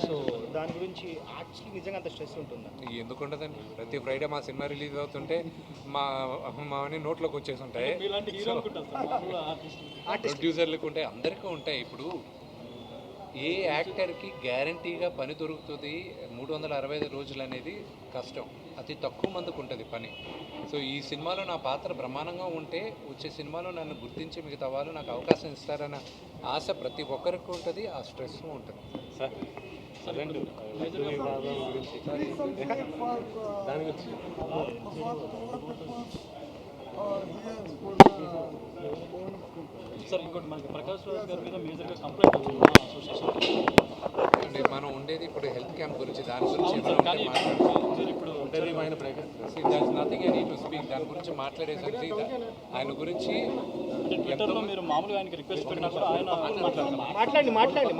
So దాని గురించి actually నిజంగా అంత స్ట్రెస్ ఉంటుందా? ఎందుకు ఉండదండి, ప్రతి ఫ్రైడే మా సినిమా రిలీజ్ అవుతుంటే మా మావని నోట్లోకి వచ్చేసి ఉంటాయి. ప్రొడ్యూసర్లకు ఉంటాయి, అందరికీ ఉంటాయి. ఇప్పుడు ఏ యాక్టర్కి గ్యారంటీగా పని దొరుకుతుంది 365 రోజులు అనేది కష్టం, అతి తక్కువ మందికి ఉంటుంది పని. సో ఈ సినిమాలో నా పాత్ర బ్రహ్మాండంగా ఉంటే వచ్చే సినిమాలో నన్ను గుర్తించి మిగతా వాళ్ళు నాకు అవకాశం ఇస్తారన్న ఆశ ప్రతి ఒక్కరికి ఉంటుంది, ఆ స్ట్రెస్ ఉంటుంది. సార్ సరెండు గురించి దాని గురించి సార్ ఇంకోటి మనకి ప్రకాష్ రాజ్ గారి మీద మేజర్గా కంప్లైంట్ వచ్చింది మన అసోసియేషన్. మనం ఉండేది ఇప్పుడు హెల్త్ క్యాంప్ గురించి, దాని గురించి కానీ ఇప్పుడు nothing I need to speak. దాని గురించి మాట్లాడేసరికి ఆయన గురించి ట్విట్టర్లో మీరు మామూలుగా ఆయనకి రిక్వెస్ట్ పెట్టినా కూడా ఆయన మాట్లాడండి.